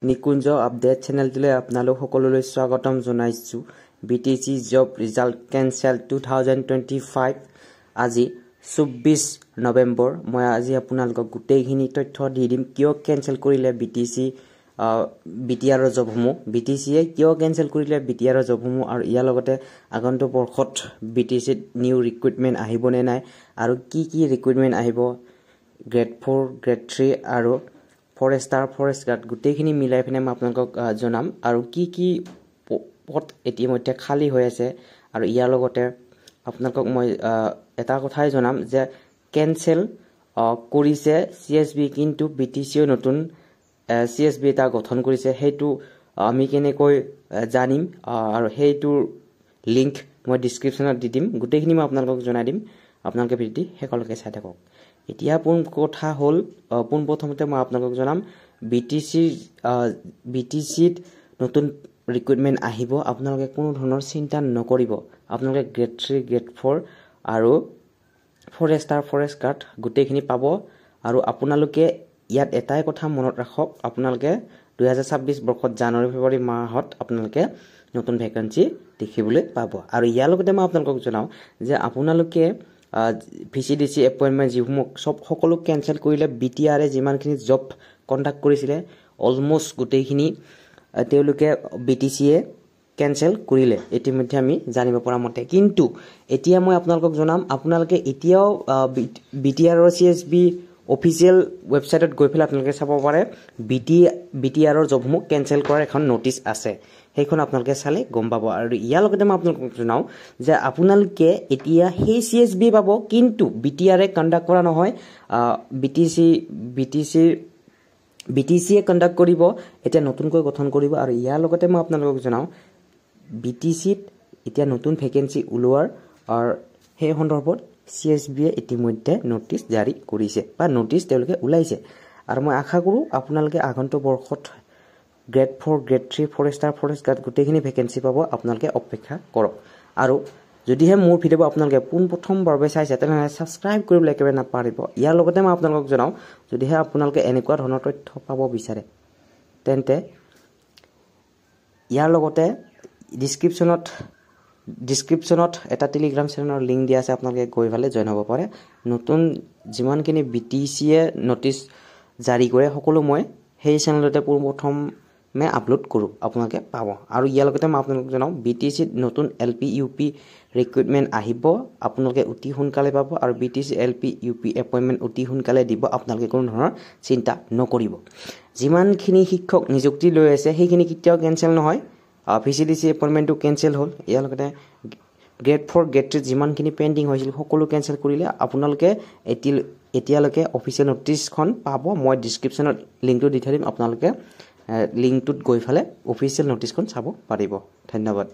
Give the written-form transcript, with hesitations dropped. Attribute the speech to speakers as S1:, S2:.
S1: নিকুঞ্জ update চেনেলটোলৈ আপোনালোক সকলোলৈ স্বাগতম জনাইছো। বিটিসি জব ৰিজাল্ট কেনসেল 2025 আজি 24 নৱেম্বৰ। মই আজি আপোনালোকক গোটেইখিনি তথ্য দি দিম কিয় কেনসেল কৰিলে বিটিসি বিটিআৰ জবসমূহ, বিটিসিয়ে কিয় কেনসেল কৰিলে বিটিআৰ জবসমূহ, আৰু ইয়াৰ লগতে আগন্তুক বৰ্ষত বিটিসিত নিউ ৰিক্ৰুটমেন্ট আহিব নে নাই, আৰু কি ৰিক্ৰুটমেন্ট আহিব, গ্ৰেড 4 গ্ৰেড 3 আৰু ফৰেষ্টাৰ ফৰেষ্ট গাৰ্ড গোটেইখিনি মিলাই পিনে মই আপোনালোকক জনাম। আৰু কি পদ ইতিমধ্যে খালী হৈ আছে, আৰু ইয়াৰ লগতে আপোনালোকক মই এটা কথাই জনাম যে কেনসেল কৰিছে CSB, কিন্তু বিটিসিও নতুন CSB এটা গঠন কৰিছে। সেইটো আমি কেনেকৈ জানিম, আৰু সেইটোৰ লিংক মই ডিসক্ৰিপশনত দি দিম। গোটেইখিনি মই আপোনালোকক জনাই দিম, আপোনালোকে ভিডিঅ'টি শেষলৈকে চাই থাকক। এতিয়া কথা হ'ল পোনপ্ৰথমতে মই আপোনালোকক জনাম বিটিসিত নতুন ৰিক্ৰুটমেন্ট আহিব। আপোনালোকে কোনো ধৰণৰ চিন্তা নকৰিব। আপোনালোকে গ্ৰেড 3 গ্ৰেড 4 আৰু ফৰেষ্টাৰ ফৰেষ্ট গাৰ্ড গোটেইখিনি পাব। আৰু আপোনালোকে ইয়াত এটাই কথা মনত ৰাখক, আপোনালোকে 2026 বৰ্ষত জানুৱাৰী ফেব্ৰুৱাৰী মাহত আপোনালোকে নতুন ভেকেন্সি দেখিবলৈ পাব। আৰু ইয়াৰ লগতে মই আপোনালোকক জনাওঁ যে আপোনালোকে VCDC এপইণ্টমেণ্ট যিসমূহ সকলো কেনসেল কৰিলে। বিটিআৰে যিমানখিনি জব কণ্ডাক্ট কৰিছিলে অলমোষ্ট গোটেইখিনি তেওঁলোকে বিটিসিয়ে কেনসেল কৰিলে ইতিমধ্যে আমি জানিব পৰা মতে। কিন্তু এতিয়া মই আপোনালোকক জনাম, আপোনালোকে এতিয়াও বিটিআৰৰ CSB অফিচিয়েল ৱেবছাইটত গৈ পেলাই আপোনালোকে চাব পাৰে বিটিআৰৰ জবসমূহ কেনসেল কৰাৰ এখন নটিচ আছে, সেইখন আপোনালোকে চালে গম পাব। আৰু ইয়াৰ লগতে মই আপোনালোকক জনাওঁ যে আপোনালোকে এতিয়া সেই CSB পাব, কিন্তু বিটিআৰে কণ্ডাক্ট কৰা নহয়, বিটিসিয়ে কণ্ডাক্ট কৰিব, এতিয়া নতুনকৈ গঠন কৰিব। আৰু ইয়াৰ লগতে মই আপোনালোকক জনাওঁ বিটিসিত এতিয়া নতুন ভেকেন্সি ওলোৱাৰ সেই সন্দৰ্ভত CSBয়ে ইতিমধ্যে নটিচ জাৰি কৰিছে বা নটিচ তেওঁলোকে ওলাইছে। আৰু মই আশা কৰোঁ আপোনালোকে আগন্তুক বৰ্ষত grade 4 grade 3 Forester forest guard গোটেইখিনি ভেকেন্সি পাব। আপোনালোকে অপেক্ষা কৰক। আৰু যদিহে মোৰ ভিডিঅ'বোৰ আপোনালোকে পোনপ্ৰথমবাৰলৈ চাইছে তেনেহ'লে ছাবস্ক্ৰাইব কৰিবলৈ একেবাৰে নাপাহৰিব। ইয়াৰ লগতে মই আপোনালোকক জনাওঁ, যদিহে আপোনালোকে এনেকুৱা ধৰণৰ তথ্য পাব বিচাৰে তেন্তে ইয়াৰ লগতে ডিছক্ৰিপশ্যনত এটা টেলিগ্ৰাম চেনেলৰ লিংক দিয়া আছে, আপোনালোকে গৈ পেলাই জইন হ'ব পাৰে। নতুন যিমানখিনি বিটিসিয়ে নটিচ জাৰি কৰে সকলো মই সেই চেনেলতে পোনপ্ৰথমে আপলোড কৰোঁ, আপোনালোকে পাব। আৰু ইয়াৰ লগতে মই আপোনালোকক জনাওঁ বিটিসিত নতুন LP UP ৰিক্ৰুটমেণ্ট আহিব, আপোনালোকে অতি সোনকালে পাব। আৰু বিটিসি LP UP এপইণ্টমেণ্ট অতি সোনকালে দিব, আপোনালোকে কোনো ধৰণৰ চিন্তা নকৰিব। যিমানখিনি শিক্ষক নিযুক্তি লৈ আছে সেইখিনি কেতিয়াও কেনসেল নহয়। VCDC এপইণ্টমেণ্টটো কেনসেল হ'ল। ইয়াৰ লগতে গ্ৰেড 4 গ্ৰেড 3 যিমানখিনি পেণ্ডিং হৈছিল সকলো কেনসেল কৰিলে। আপোনালোকে এতিয়ালৈকে অফিচিয়েল নটিচখন পাব, মই ডিছক্ৰিপশ্যনত লিংকটো দি থৈ দিম, আপোনালোকে লিংকটোত গৈ পেলাই অফিচিয়েল নটিচখন চাব পাৰিব। ধন্যবাদ।